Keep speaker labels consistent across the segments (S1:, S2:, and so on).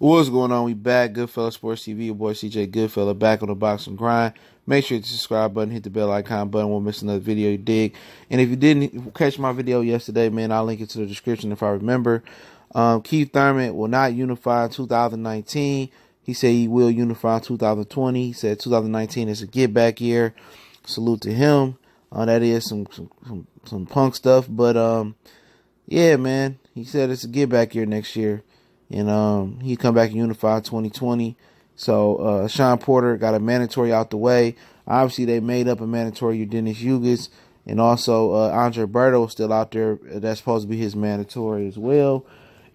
S1: What's going on? We back. Goodfella Sports TV. Your boy CJ Goodfella back on the boxing grind. Make sure to subscribe button, hit the bell icon button. Won't miss another video you dig. And if you didn't catch my video yesterday, man, I'll link it to the description if I remember. Keith Thurman will not unify in 2019. He said he will unify in 2020. He said 2019 is a get back year. Salute to him. That is some punk stuff, but yeah, man. He said it's a get back year next year. And he come back and unify 2020. So Shawn Porter got a mandatory out the way. Obviously, they made up a mandatory Dennis Yugas. And also Andre Berto still out there. That's supposed to be his mandatory as well.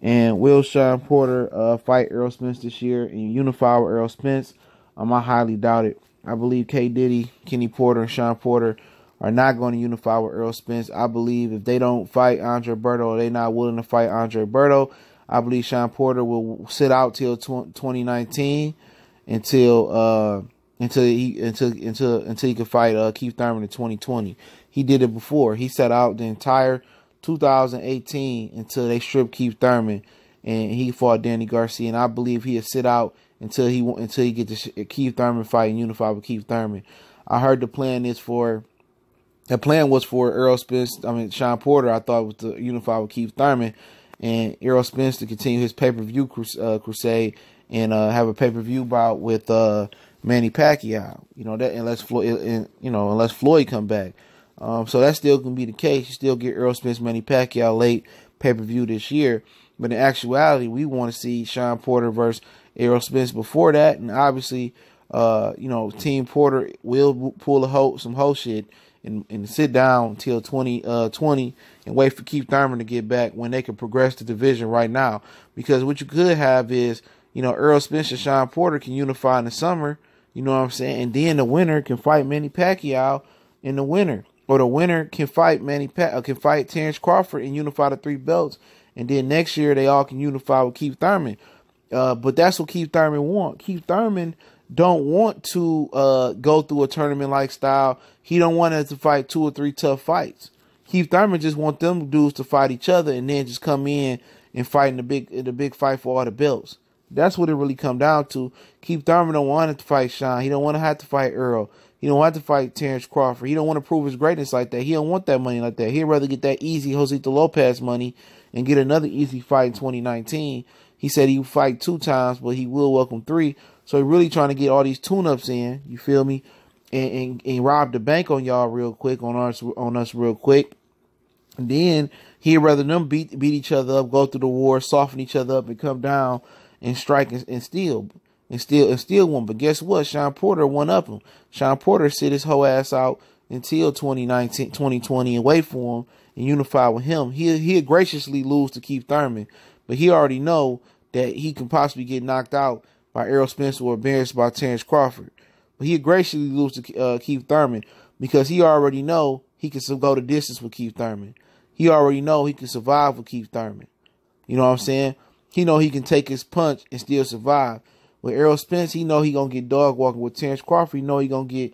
S1: And will Shawn Porter fight Errol Spence this year and unify with Errol Spence? I highly doubt it. I believe K. Diddy, Kenny Porter, and Shawn Porter are not going to unify with Errol Spence. I believe if they don't fight Andre Berto or they're not willing to fight Andre Berto, I believe Shawn Porter will sit out till 2019 until he can fight Keith Thurman in 2020. He did it before. He sat out the entire 2018 until they stripped Keith Thurman and he fought Danny Garcia. And I believe he'll sit out until he get the Keith Thurman fight and unify with Keith Thurman. I heard the plan was for Errol Spence. Shawn Porter. I thought was to unify with Keith Thurman. And Errol Spence to continue his pay-per-view crusade and have a pay-per-view bout with Manny Pacquiao. Unless Floyd come back. So that's still gonna be the case. You still get Errol Spence, Manny Pacquiao late pay-per-view this year. But in actuality, we want to see Shawn Porter versus Errol Spence before that. And obviously, Team Porter will pull some whole shit and sit down until 2020 and wait for Keith Thurman to get back when they can progress the division right now. Because what you could have is, Errol Spence and Shawn Porter can unify in the summer, you know what I'm saying? And then the winner can fight Manny Pacquiao in the winter. Or the winner can fight can fight Terrence Crawford and unify the 3 belts. And then next year they all can unify with Keith Thurman. But that's what Keith Thurman want. Keith Thurman don't want to go through a tournament-like style. He don't want us to fight 2 or 3 tough fights. Keith Thurman just want them dudes to fight each other and then just come in and fight in the big fight for all the belts. That's what it really come down to. Keith Thurman don't want to fight Shawn. He don't want to have to fight Errol. He don't want to fight Terrence Crawford. He don't want to prove his greatness like that. He don't want that money like that. He'd rather get that easy Josito Lopez money and get another easy fight in 2019. He said he would fight 2 times, but he will welcome 3. So he really trying to get all these tune-ups in, you feel me, and rob the bank on y'all real quick, on us real quick. And then he'd rather them beat each other up, go through the war, soften each other up, and come down and strike and steal one. But guess what? Shawn Porter one up him. Shawn Porter sit his whole ass out until 2020 and wait for him and unify with him. He'll graciously lose to Keith Thurman, but he already know that he can possibly get knocked out by Errol Spence or embarrassed by Terrence Crawford. But he'll graciously lose to Keith Thurman because he already know he can go the distance with Keith Thurman. He already know he can survive with Keith Thurman. You know what I'm saying? He know he can take his punch and still survive. With Errol Spence, he know he gonna get dog walking. With Terrence Crawford, he know he gonna get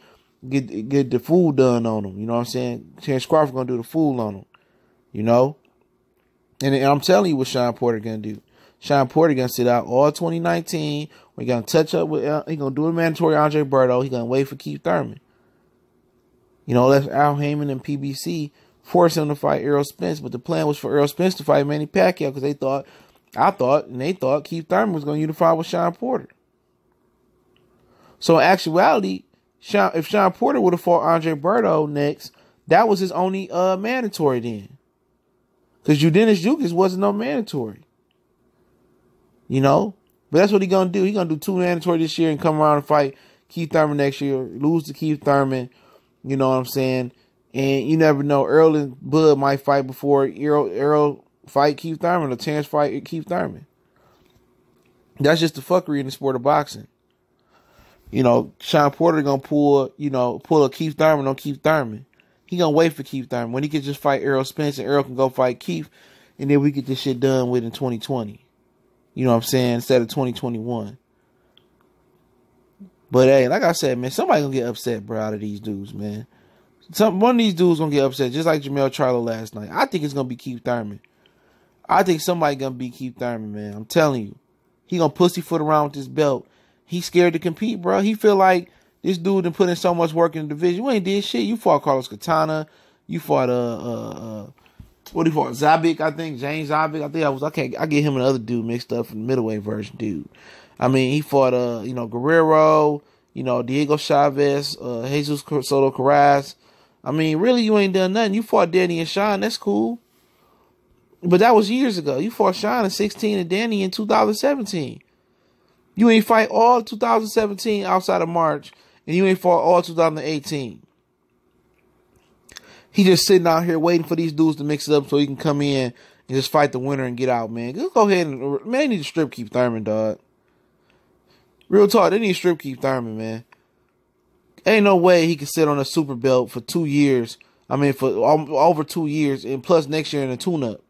S1: the fool done on him. You know what I'm saying? Terrence Crawford gonna do the fool on him. And I'm telling you what Shawn Porter gonna do. Shawn Porter gonna sit out all 2019. We're gonna touch up with. He gonna do a mandatory Andre Berto. He gonna wait for Keith Thurman. That's Al Heyman and PBC force him to fight Errol Spence. But the plan was for Errol Spence to fight Manny Pacquiao because they thought Keith Thurman was gonna unify with Shawn Porter. So in actuality, if Shawn Porter would have fought Andre Berto next, that was his only mandatory then. Because Dennis Yugas wasn't no mandatory. But that's what he gonna do. He gonna do 2 mandatory this year and come around and fight Keith Thurman next year, lose to Keith Thurman. You know what I'm saying? And you never know. Errol and Bud might fight before Errol fight Keith Thurman or Terrence fight Keith Thurman. That's just the fuckery in the sport of boxing. Shawn Porter gonna pull a Keith Thurman on Keith Thurman. He gonna wait for Keith Thurman when he can just fight Errol Spence and Errol can go fight Keith, and then we get this shit done with in 2020. You know what I'm saying? Instead of 2021. But hey, like I said, man, somebody gonna get upset, bro, out of these dudes, man. One of these dudes gonna get upset, just like Jamel Charlo last night. I think it's gonna be Keith Thurman. I think somebody gonna beat Keith Thurman, man. I'm telling you. He gonna pussyfoot around with this belt. He's scared to compete, bro. He feel like this dude done put in so much work in the division. You ain't did shit. You fought Carlos Katana. You fought what do you fought? Zabik, I think. James Zabik. I get him and the other dude mixed up from the middleweight version, dude. I mean, he fought Guerrero, Diego Chavez, Jesus Soto Carras. I mean, really, you ain't done nothing. You fought Danny and Shawn. That's cool. But that was years ago. You fought Shawn in 16 and Danny in 2017. You ain't fight all 2017 outside of March, and you ain't fought all 2018. He just sitting out here waiting for these dudes to mix it up so he can come in and just fight the winner and get out, man. Just go ahead and, man, they need to strip Keith Thurman, dog. Real talk, they need to strip Keith Thurman, man. Ain't no way he can sit on a super belt for 2 years. I mean, for over 2 years, and plus next year in a tune-up.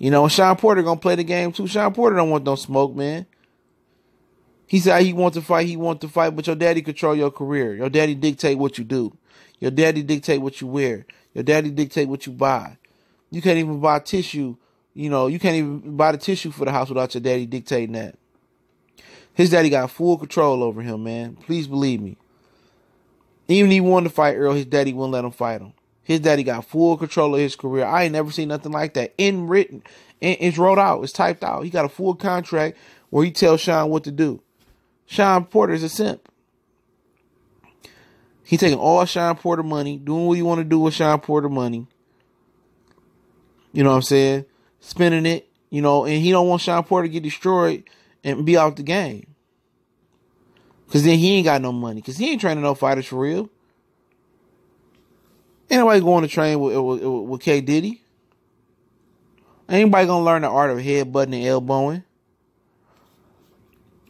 S1: And Shawn Porter gonna play the game too. Shawn Porter don't want no smoke, man. He said he want to fight, but your daddy control your career. Your daddy dictate what you do. Your daddy dictate what you wear. Your daddy dictate what you buy. You can't even buy tissue. You can't even buy the tissue for the house without your daddy dictating that. His daddy got full control over him, man. Please believe me. Even if he wanted to fight Errol, his daddy wouldn't let him fight him. His daddy got full control of his career. I ain't never seen nothing like that. It's wrote out. It's typed out. He got a full contract where he tells Shawn what to do. Shawn Porter is a simp. He taking all Shawn Porter money, doing what he want to do with Shawn Porter money. You know what I'm saying? Spending it, and he don't want Shawn Porter to get destroyed and be out the game. Because then he ain't got no money. Because he ain't training no fighters for real. Ain't nobody going to train with K. Diddy. Ain't nobody going to learn the art of headbutting and elbowing.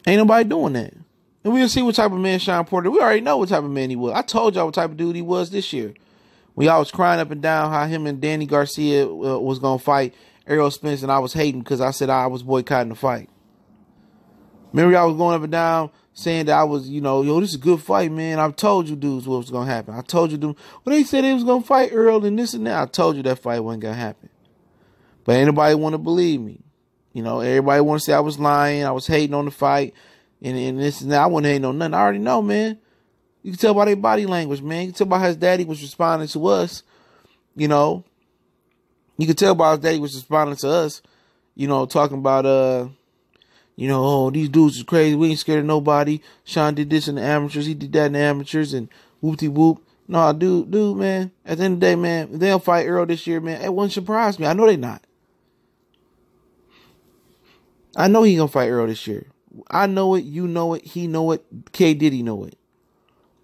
S1: Ain't nobody doing that. And we'll see what type of man Shawn Porter. We already know what type of man he was. I told y'all what type of dude he was this year. When y'all was crying up and down how him and Danny Garcia was going to fight Errol Spence, and I was hating because I said I was boycotting the fight. Remember y'all was going up and down saying that I was, this is a good fight, man. I told you dudes what was going to happen. I told you dudes. Well, they said they was going to fight Errol and this and that. I told you that fight wasn't going to happen. But ain't nobody want to believe me. Everybody want to say I was lying. I was hating on the fight. And this and that. I wasn't hating on nothing. I already know, man. You can tell by their body language, man. You can tell by how his daddy was responding to us. You can tell by how his daddy was responding to us. Talking about, oh, these dudes is crazy. We ain't scared of nobody. Shawn did this in the amateurs. He did that in the amateurs. And whoop-de-whoop. No, dude, man. At the end of the day, man, if they don't fight Errol this year, man, it wouldn't surprise me. I know they not. I know he gonna fight Errol this year. I know it. You know it. He know it. K. Diddy know it.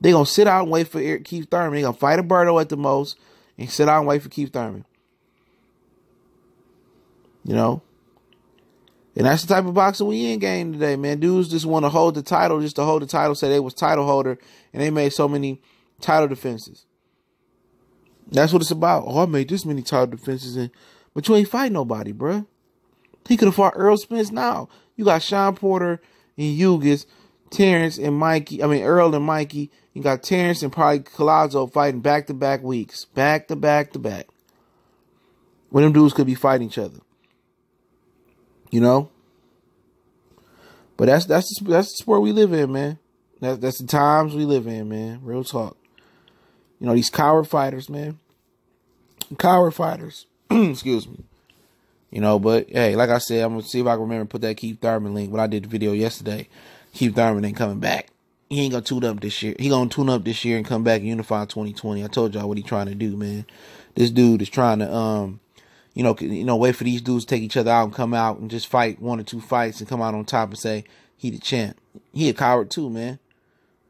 S1: They gonna sit out and wait for Keith Thurman. They gonna fight Alberto at the most and sit out and wait for Keith Thurman. And that's the type of boxing we in game today, man. Dudes just want to hold the title just to hold the title, say they was title holder, and they made so many title defenses. That's what it's about. Oh, I made this many title defenses, but you ain't fight nobody, bruh. He could have fought Errol Spence now. You got Shawn Porter and Hughes, Terrence and Mikey. I mean, Errol and Mikey. You got Terrence and probably Collazo fighting back-to-back weeks. Back-to-back-to-back. When them dudes could be fighting each other. But that's the sport we live in, man. That's the times we live in, man. Real talk. These coward fighters, man. Coward fighters. Excuse me. But hey, like I said, I'm gonna see if I can remember to put that Keith Thurman link. When I did the video yesterday, Keith Thurman ain't coming back. He ain't gonna tune up this year. He gonna tune up this year and come back and Unify 2020. I told y'all what he trying to do, man. This dude is trying to wait for these dudes to take each other out and come out and just fight 1 or 2 fights and come out on top and say he the champ. He a coward too, man.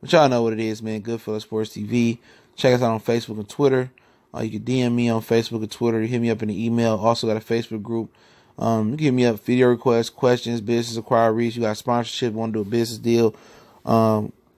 S1: But y'all know what it is, man. Goodfellas Sports TV. Check us out on Facebook and Twitter. You can DM me on Facebook and Twitter. Hit me up in the email. Also got a Facebook group. You can hit me up, video requests, questions, business inquiries. You got sponsorship, want to do a business deal.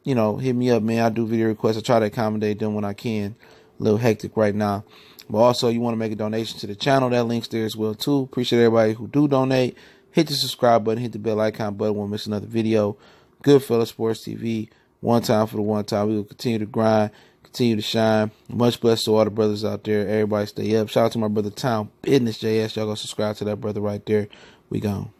S1: Hit me up, man. I do video requests. I try to accommodate them when I can. A little hectic right now. But also, you want to make a donation to the channel. That link's there as well, too. Appreciate everybody who do donate. Hit the subscribe button. Hit the bell icon button. Won't miss another video. Goodfellas Sports TV. One time for the one time. We will continue to grind. Continue to shine. Much blessed to all the brothers out there. Everybody stay up. Shout out to my brother Town Business JS. Y'all go subscribe to that brother right there. We gone.